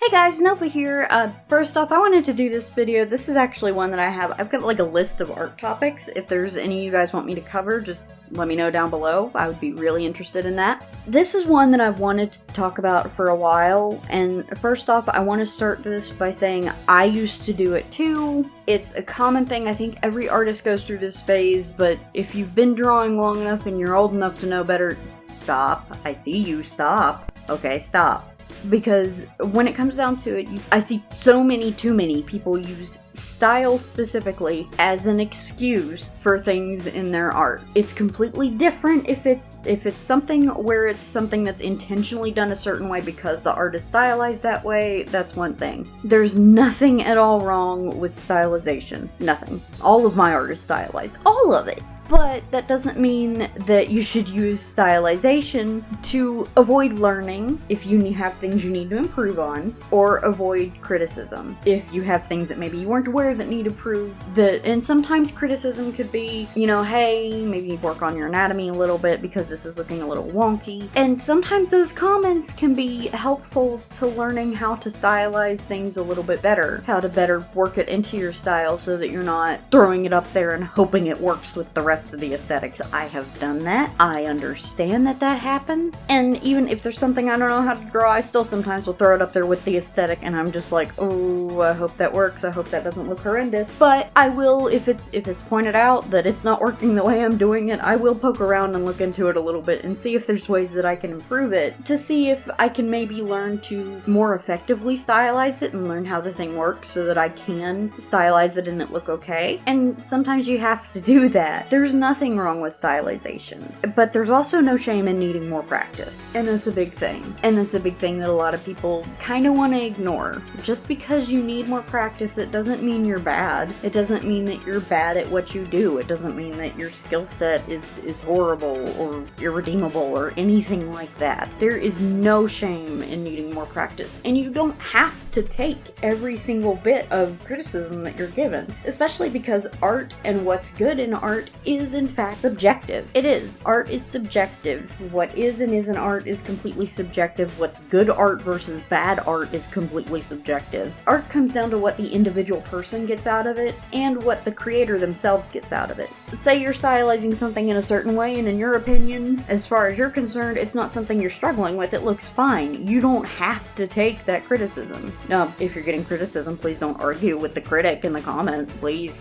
Hey guys, Nova here. First off, I wanted to do this video. This is actually one that I've got like a list of art topics. If there's any you guys want me to cover, just let me know down below. I would be really interested in that. This is one that I've wanted to talk about for a while, and first off, I want to start this by saying I used to do it too. It's a common thing. I think every artist goes through this phase, but if you've been drawing long enough and you're old enough to know better, stop. I see you. Stop. Okay, stop. Because when it comes down to it, I see too many people use style specifically as an excuse for things in their art. It's completely different if it's something where it's something that's intentionally done a certain way because the art is stylized that way. That's one thing. There's nothing at all wrong with stylization. Nothing. All of my art is stylized. All of it. But that doesn't mean that you should use stylization to avoid learning if you have things you need to improve on, or avoid criticism if you have things that maybe you weren't aware that need improved. And sometimes criticism could be, hey, maybe work on your anatomy a little bit because this is looking a little wonky. And sometimes those comments can be helpful to learning how to stylize things a little bit better, how to better work it into your style so that you're not throwing it up there and hoping it works with the rest of the aesthetics. I have done that. I understand that happens. And even if there's something I don't know how to draw, I still sometimes will throw it up there with the aesthetic and I'm just like, oh, I hope that works. I hope that doesn't look horrendous. But I will, if it's pointed out that it's not working the way I'm doing it, I will poke around and look into it a little bit and see if there's ways that I can improve it, to see if I can maybe learn to more effectively stylize it and learn how the thing works so that I can stylize it and it look okay. And sometimes you have to do that. There's nothing wrong with stylization, but there's also no shame in needing more practice, and that's a big thing. And that's a big thing that a lot of people kind of want to ignore. Just because you need more practice, it doesn't mean you're bad. It doesn't mean that you're bad at what you do. It doesn't mean that your skill set is horrible or irredeemable or anything like that. There is no shame in needing more practice, and you don't have to take every single bit of criticism that you're given, especially because art and what's good in art is in fact subjective. It is. Art is subjective. What is and isn't art is completely subjective. What's good art versus bad art is completely subjective. Art comes down to what the individual person gets out of it and what the creator themselves gets out of it. Say you're stylizing something in a certain way, and in your opinion, as far as you're concerned, it's not something you're struggling with. It looks fine. You don't have to take that criticism. Now, if you're getting criticism, please don't argue with the critic in the comments. Please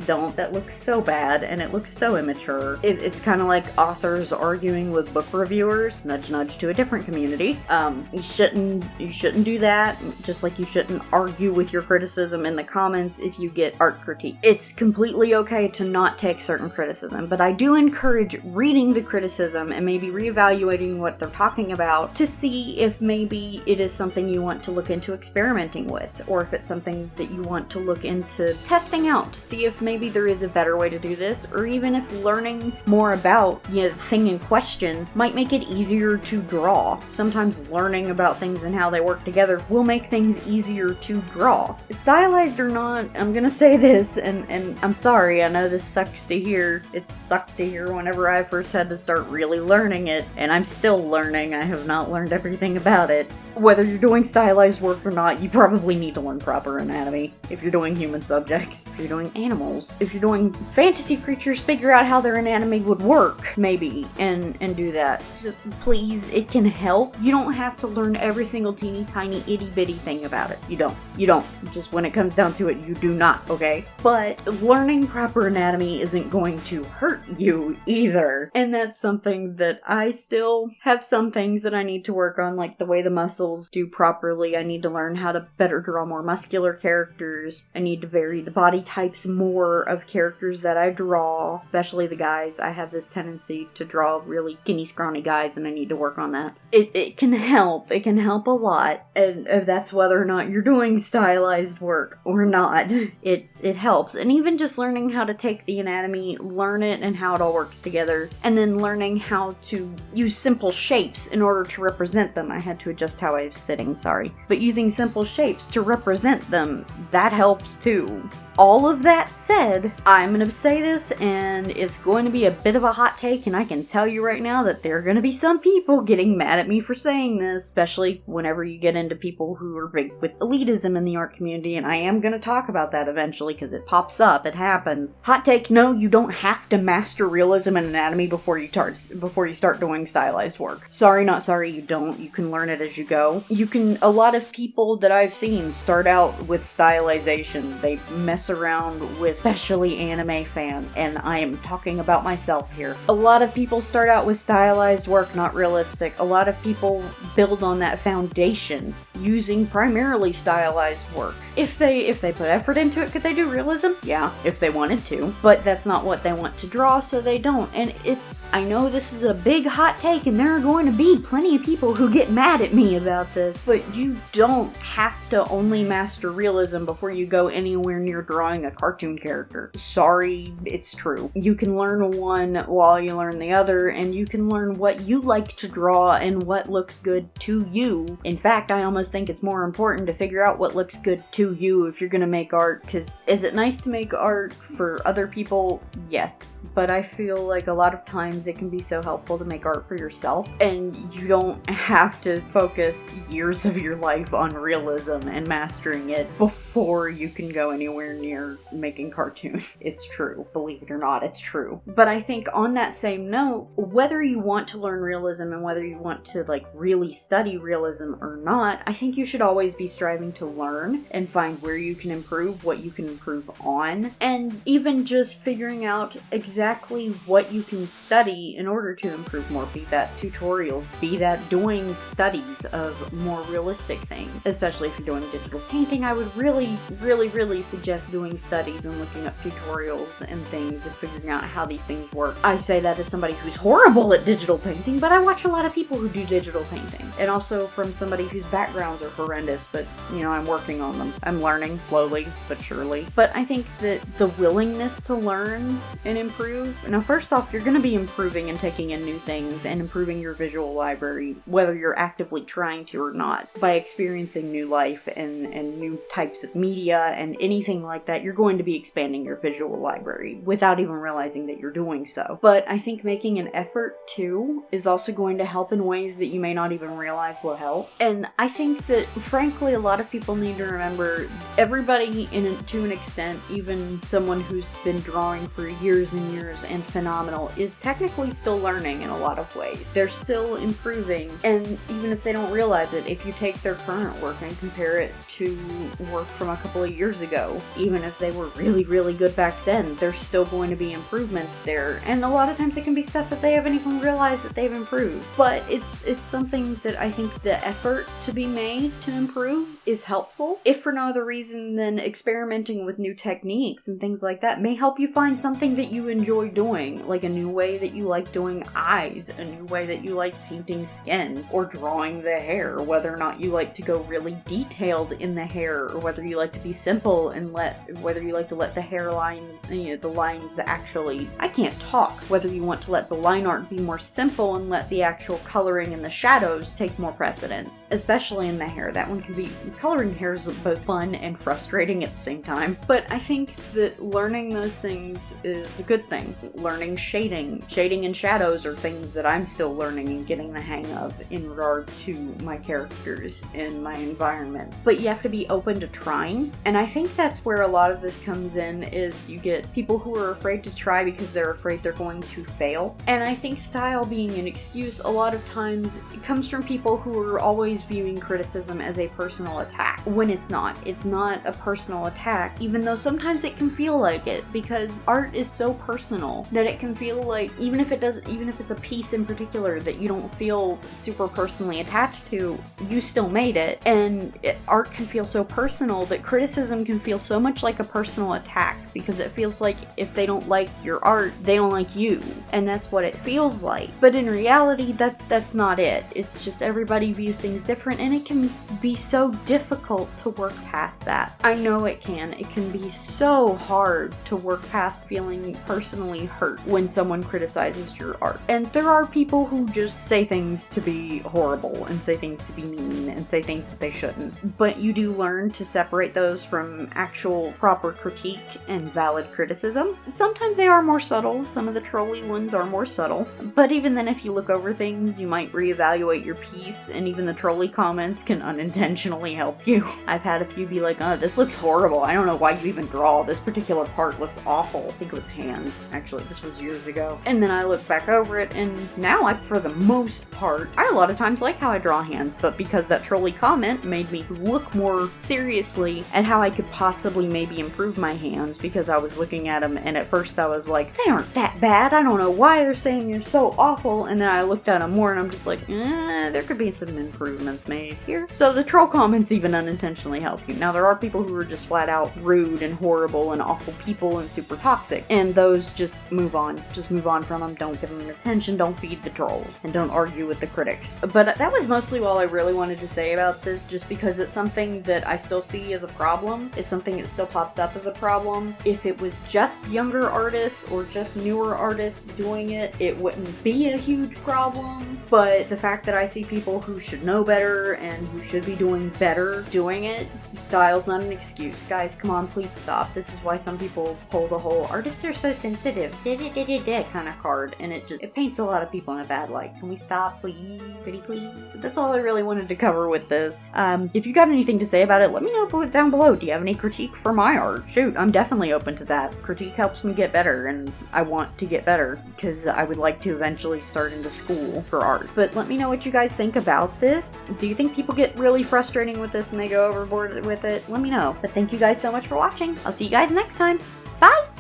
don't. That looks so bad, and it looks so immature. It's kind of like authors arguing with book reviewers. Nudge nudge to a different community. You shouldn't do that, just like you shouldn't argue with your criticism in the comments if you get art critique. It's completely okay to not take certain criticism, but I do encourage reading the criticism and maybe reevaluating what they're talking about to see if maybe it is something you want to look into experimenting with, or if it's something that you want to look into testing out to see if maybe there is a better way to do this, or even if learning more about the thing in question might make it easier to draw. Sometimes learning about things and how they work together will make things easier to draw. Stylized or not, I'm gonna say this, and I'm sorry, I know this sucks to hear. It sucked to hear whenever I first had to start really learning it, and I'm still learning. I have not learned everything about it. Whether you're doing stylized work or not, you probably need to learn proper anatomy. If you're doing human subjects, if you're doing animals, if you're doing fantasy creatures, figure out how their anatomy would work, maybe, and do that. Just please, it can help. You don't have to learn every single teeny tiny itty bitty thing about it. You don't. Just when it comes down to it, you do not, okay? But learning proper anatomy isn't going to hurt you either. And that's something that I still have some things that I need to work on, like the way the muscles do properly. I need to learn how to better draw more muscular characters. I need to vary the body types more of characters that I draw, especially the guys. I have this tendency to draw really skinny, scrawny guys, and I need to work on that. It can help. It can help a lot. And if that's whether or not you're doing stylized work or not, it helps. And even just learning how to take the anatomy, learn it and how it all works together, and then learning how to use simple shapes in order to represent them. I had to adjust how I was sitting, sorry. But using simple shapes to represent them, that helps too. All of that said, I'm gonna say this, and it's going to be a bit of a hot take, and I can tell you right now that there are going to be some people getting mad at me for saying this, especially whenever you get into people who are big with elitism in the art community, and I am going to talk about that eventually because it pops up, it happens. Hot take, no, you don't have to master realism and anatomy before you start doing stylized work. Sorry, not sorry, you don't. You can learn it as you go. A lot of people that I've seen start out with stylization. They mess around with, especially anime fans, and I am talking about myself here. A lot of people start out with stylized work, not realistic. A lot of people build on that foundation using primarily stylized work. If they put effort into it, could they do realism? Yeah, if they wanted to, but that's not what they want to draw, so they don't. And I know this is a big hot take, and there are going to be plenty of people who get mad at me about this, but you don't have to only master realism before you go anywhere near drawing a cartoon character. Sorry, it's true. You can learn one while you learn the other, and you can learn what you like to draw and what looks good to you. In fact, I almost think it's more important to figure out what looks good to you if you're gonna make art, because is it nice to make art for other people? Yes. But I feel like a lot of times it can be so helpful to make art for yourself, and you don't have to focus years of your life on realism and mastering it before you can go anywhere near making cartoons. It's true. Believe it or not, it's true. But I think on that same note, whether you want to learn realism and whether you want to really study realism or not, I think you should always be striving to learn and find where you can improve, what you can improve on, and even just figuring out exactly what you can study in order to improve more, be that tutorials, be that doing studies of more realistic things. Especially if you're doing digital painting, I would really suggest doing studies and looking up tutorials and things and figuring out how these things work. I say that as somebody who's horrible at digital painting, but I watch a lot of people who do digital painting, and also from somebody whose backgrounds are horrendous, but I'm working on them. I'm learning slowly but surely. But I think that the willingness to learn and improve. Now, first off, you're going to be improving and taking in new things and improving your visual library, whether you're actively trying to or not. By experiencing new life and new types of media and anything like that, you're going to be expanding your visual library without even realizing that you're doing so. But I think making an effort too is also going to help in ways that you may not even realize will help. And I think that, frankly, a lot of people need to remember everybody to an extent, even someone who's been drawing for years and years and phenomenal, is technically still learning in a lot of ways. They're still improving, and even if they don't realize it, if you take their current work and compare it to work from a couple of years ago, even if they were really good back then, there's still going to be improvements there, and a lot of times it can be stuff that they haven't even realized that they've improved. But it's something that I think the effort to be made to improve is helpful, if for no other reason than experimenting with new techniques and things like that may help you find something that you enjoy doing, like a new way that you like doing eyes, a new way that you like painting skin, or drawing the hair, whether or not you like to go really detailed in the hair, or whether you like to be simple and whether you like to let the hairline, the lines actually, I can't talk, whether you want to let the line art be more simple and let the actual coloring and the shadows take more precedence, especially in the hair. That one can be, coloring hair is both fun and frustrating at the same time, but I think that learning those things is a good thing. Learning shading and shadows are things that I'm still learning and getting the hang of in regard to my characters and my environment. But you have to be open to trying, and I think that's where a lot of this comes in, is you get people who are afraid to try because they're afraid they're going to fail. And I think style being an excuse, a lot of times it comes from people who are always viewing criticism as a personal attack, when it's not. It's not a personal attack, even though sometimes it can feel like it, because art is so personal that it can feel like, even if it's a piece in particular that you don't feel super personally attached to, you still made it. And art can feel so personal that criticism can feel so much like a personal attack, because it feels like if they don't like your art, they don't like you, and that's what it feels like. But in reality, that's not it. It's just everybody views things different, and it can be so difficult to work past that. I know it can. It can be so hard to work past feeling personally hurt when someone criticizes your art. And there are people who just say things to be horrible and say things to be mean and say things that they shouldn't. But you do learn to separate those from actual proper critique and valid criticism. Sometimes they are more subtle. Some of the trolly ones are more subtle. But even then, if you look over things, you might reevaluate your piece, and even the trolly comments can unintentionally help you. I've had a few be like, oh, this looks horrible. I don't know why you even draw. This particular part looks awful. I think it was hands. Actually, this was years ago. And then I look back over it, and now for the most part, I a lot of times like how I draw hands, but because that trolly comment made me look more seriously at how I could possibly maybe improve my hands, because I was looking at them, and at first I was like, they aren't that bad. I don't know why they're saying they're so awful. And then I looked at them more, and I'm just like, there could be some improvements made here. So the troll comments even unintentionally help you. Now, there are people who are just flat out rude and horrible and awful people and super toxic, and those just move on. Just move on from them. Don't give them attention. Don't feed the trolls, and don't argue with the critics. But that was mostly all I really wanted to say about this, just because it's something that I still see as a problem. It's something that still pops up as a problem. If it was just younger artists or just newer artists doing it, it wouldn't be a huge problem. But the fact that I see people who should know better and who should be doing better doing it, style's not an excuse. Guys, come on, please stop. This is why some people pull the whole artists are so sensitive kind of card, and it paints a lot of people in a bad light. Can we stop, please? Pretty please? That's all I really wanted to cover with this. If you got anything to say about it, let me know down below. Do you have any critique for my art? Shoot, I'm definitely open to that. Critique helps me get better, and I want to get better because I would like to eventually start into school for art. But let me know what you guys think about this. Do you think people get really frustrating with this and they go overboard with it? Let me know. But thank you guys so much for watching. I'll see you guys next time. Bye!